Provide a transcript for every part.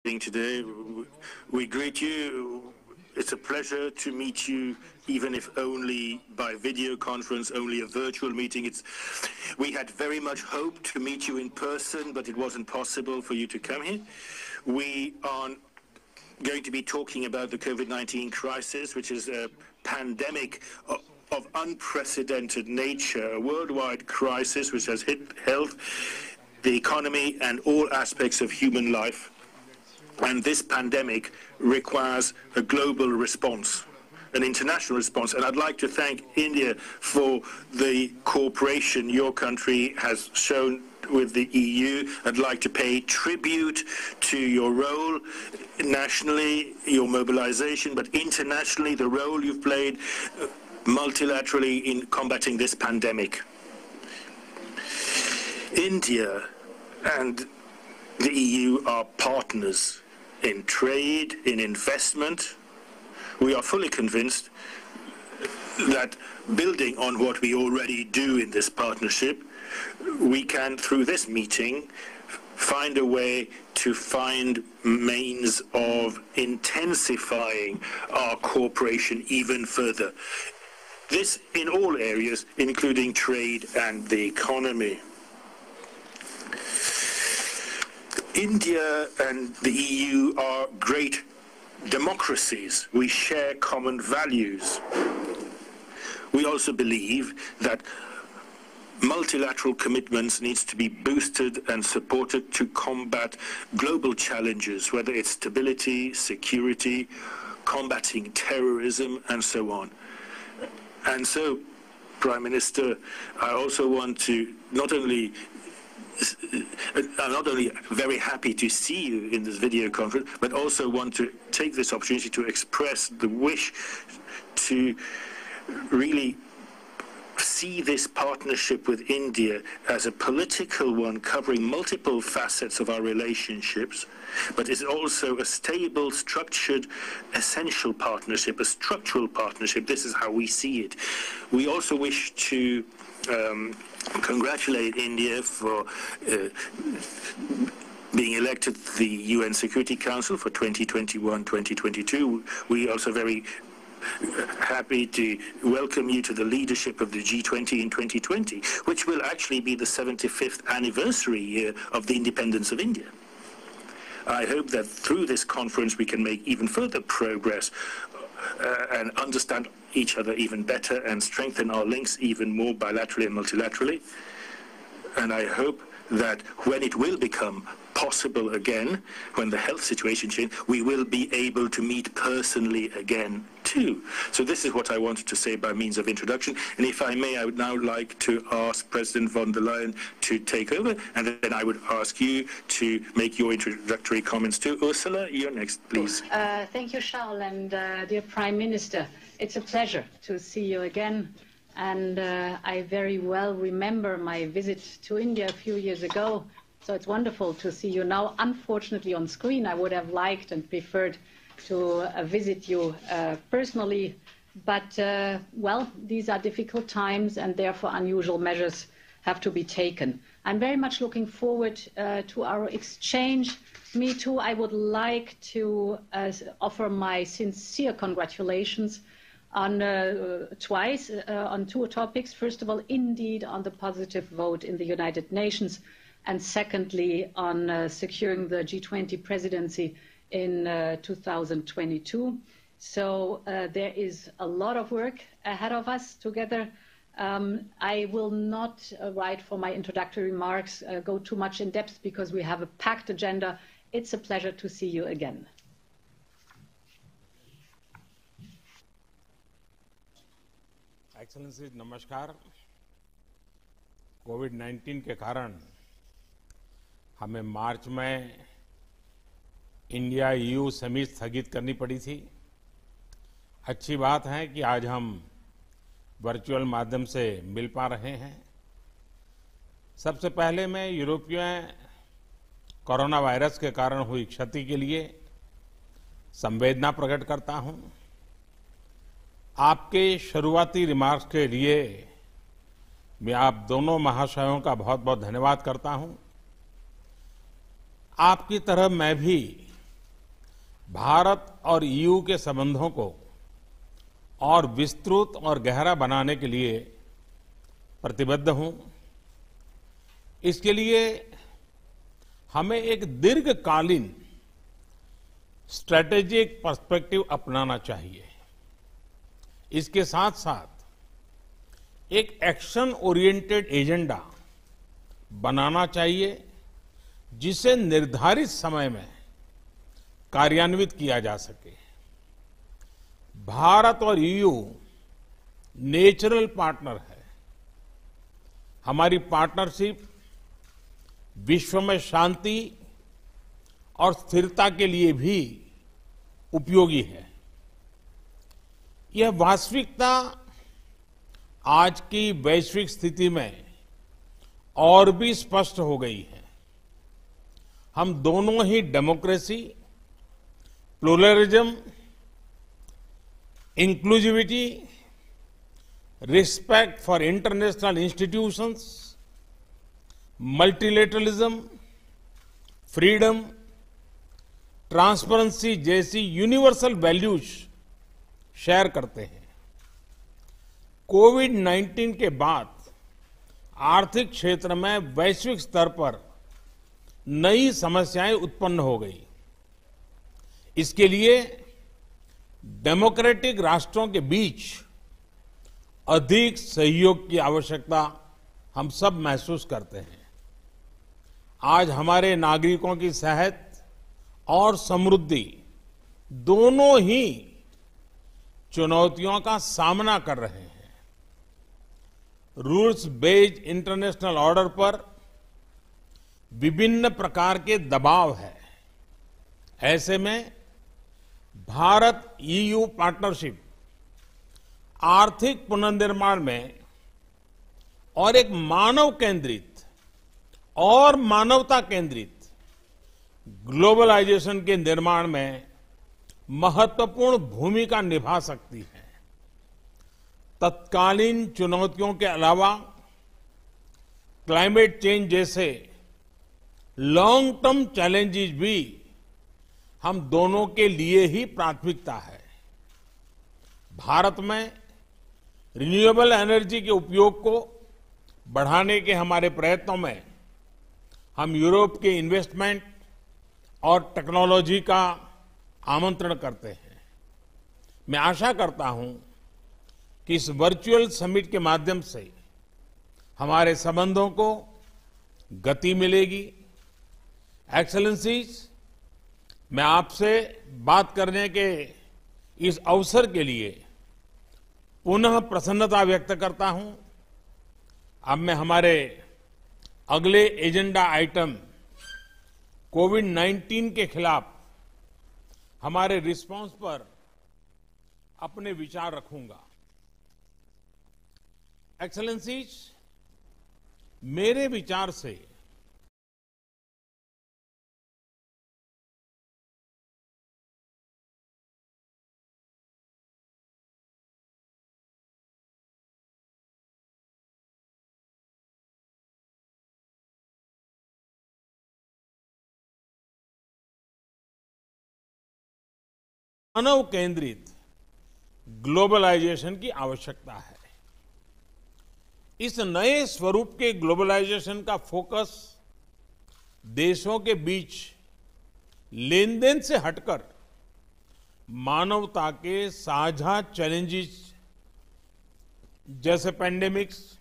today. We greet you. It's a pleasure to meet you, even if only by video conference, only a virtual meeting. We had very much hoped to meet you in person, but it wasn't possible for you to come here. We are going to be talking about the COVID-19 crisis, which is a pandemic of unprecedented nature, a worldwide crisis which has hit health, the economy, and all aspects of human life. And this pandemic requires a global response, an international response. And I'd like to thank India for the cooperation your country has shown with the EU. I'd like to pay tribute to your role nationally, your mobilization, but internationally, the role you've played multilaterally in combating this pandemic. India and the EU are partners in trade, in investment. We are fully convinced that building on what we already do in this partnership, we can, through this meeting, find a way to find means of intensifying our cooperation even further. This in all areas, including trade and the economy. India and the EU are great democracies. We share common values. We also believe that multilateral commitments needs to be boosted and supported to combat global challenges, whether it's stability, security, combating terrorism, and so on. And so, Prime Minister, I also want to I'm not only very happy to see you in this video conference, but also want to take this opportunity to express the wish to really see this partnership with India as a political one covering multiple facets of our relationships, but is also a stable, structured, essential partnership, a structural partnership. This is how we see it. We also wish to congratulate India for being elected to the UN Security Council for 2021-2022. We are also very happy to welcome you to the leadership of the G20 in 2020, which will actually be the 75th anniversary year of the independence of India. I hope that through this conference we can make even further progress and understand each other even better and strengthen our links even more bilaterally and multilaterally. And I hope that when it will become possible again, when the health situation changes, we will be able to meet personally again too. So this is what I wanted to say by means of introduction. And if I may, I would now like to ask President von der Leyen to take over, and then I would ask you to make your introductory comments too. Ursula, you're next, please. Thank you, Charles, and dear Prime Minister. It's a pleasure to see you again. And I very well remember my visit to India a few years ago. So it's wonderful to see you now. Unfortunately, on screen, I would have liked and preferred to visit you personally. But, well, these are difficult times, and therefore unusual measures have to be taken. I'm very much looking forward to our exchange. Me too, I would like to offer my sincere congratulations on twice on two topics. First of all, indeed, on the positive vote in the United Nations, and secondly, on securing the G20 presidency in 2022. So there is a lot of work ahead of us together. I will not, right for my introductory remarks, go too much in depth because we have a packed agenda. It's a pleasure to see you again. Excellency नमस्कार। कोविड-19 के कारण हमें मार्च में India EU summit स्थगित करनी पड़ी थी। अच्छी बात है कि आज हम वर्चुअल माध्यम से मिल पा रहे हैं। सबसे पहले मैं यूरोपीय कोरोना वायरस के कारण हुई क्षति के लिए संवेदना प्रकट करता हूं। आपके शुरुआती रिमार्क्स के लिए मैं आप दोनों महाशयों का बहुत बहुत धन्यवाद करता हूं। आपकी तरह मैं भी भारत और ईयू के संबंधों को और विस्तृत और गहरा बनाने के लिए प्रतिबद्ध हूं। इसके लिए हमें एक दीर्घकालीन स्ट्रैटेजिक पर्सपेक्टिव अपनाना चाहिए। इसके साथ साथ एक एक्शन ओरिएंटेड एजेंडा बनाना चाहिए जिसे निर्धारित समय में कार्यान्वित किया जा सके। भारत और ईयू नेचुरल पार्टनर है। हमारी पार्टनरशिप विश्व में शांति और स्थिरता के लिए भी उपयोगी है। यह वास्तविकता आज की वैश्विक स्थिति में और भी स्पष्ट हो गई है। हम दोनों ही democracy, pluralism, inclusivity, respect for international institutions, multilateralism, freedom, transparency जैसी यूनिवर्सल वैल्यूज शेयर करते हैं। कोविड-19 के बाद आर्थिक क्षेत्र में वैश्विक स्तर पर नई समस्याएं उत्पन्न हो गई। इसके लिए डेमोक्रेटिक राष्ट्रों के बीच अधिक सहयोग की आवश्यकता हम सब महसूस करते हैं। आज हमारे नागरिकों की सेहत और समृद्धि दोनों ही चुनौतियों का सामना कर रहे हैं। रूल्स बेस्ड इंटरनेशनल ऑर्डर पर विभिन्न प्रकार के दबाव है। ऐसे में भारत ईयू पार्टनरशिप आर्थिक पुनर्निर्माण में और एक मानव केंद्रित और मानवता केंद्रित ग्लोबलाइजेशन के निर्माण में महत्वपूर्ण भूमिका निभा सकती है। तत्कालीन चुनौतियों के अलावा क्लाइमेट चेंज जैसे लॉन्ग टर्म चैलेंजेस भी हम दोनों के लिए ही प्राथमिकता है। भारत में रिन्यूएबल एनर्जी के उपयोग को बढ़ाने के हमारे प्रयत्नों में हम यूरोप के इन्वेस्टमेंट और टेक्नोलॉजी का आमंत्रण करते हैं। मैं आशा करता हूं कि इस वर्चुअल समिट के माध्यम से हमारे संबंधों को गति मिलेगी। एक्सेलेंसीज, मैं आपसे बात करने के इस अवसर के लिए पुनः प्रसन्नता व्यक्त करता हूं। अब मैं हमारे अगले एजेंडा आइटम कोविड-19 के खिलाफ हमारे रिस्पांस पर अपने विचार रखूंगा। एक्सेलेंसीज, मेरे विचार से मानव केंद्रित ग्लोबलाइजेशन की आवश्यकता है। इस नए स्वरूप के ग्लोबलाइजेशन का फोकस देशों के बीच लेन-देन से हटकर मानवता के साझा चैलेंजेस जैसे पेंडेमिक्स,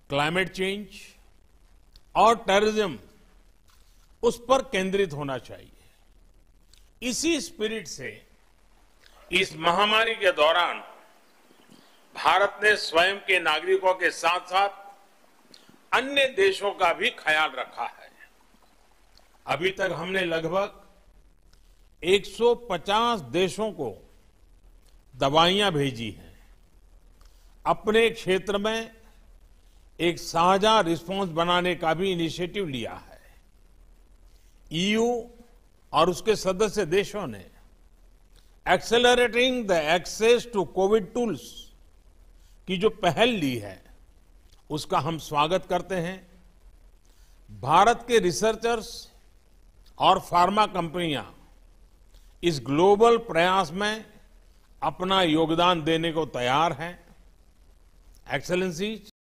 क्लाइमेट चेंज और टेररिज्म उस पर केंद्रित होना चाहिए। इसी स्पिरिट से इस महामारी के दौरान भारत ने स्वयं के नागरिकों के साथ साथ अन्य देशों का भी ख्याल रखा है। अभी तक हमने लगभग 150 देशों को दवाइयां भेजी हैं। अपने क्षेत्र में एक साझा रिस्पांस बनाने का भी इनिशिएटिव लिया है। ईयू और उसके सदस्य देशों ने accelerating the access to COVID tools की जो पहल ली है उसका हम स्वागत करते हैं। भारत के रिसर्चर्स और फार्मा कंपनियां इस ग्लोबल प्रयास में अपना योगदान देने को तैयार हैं। एक्सेलेंसीज,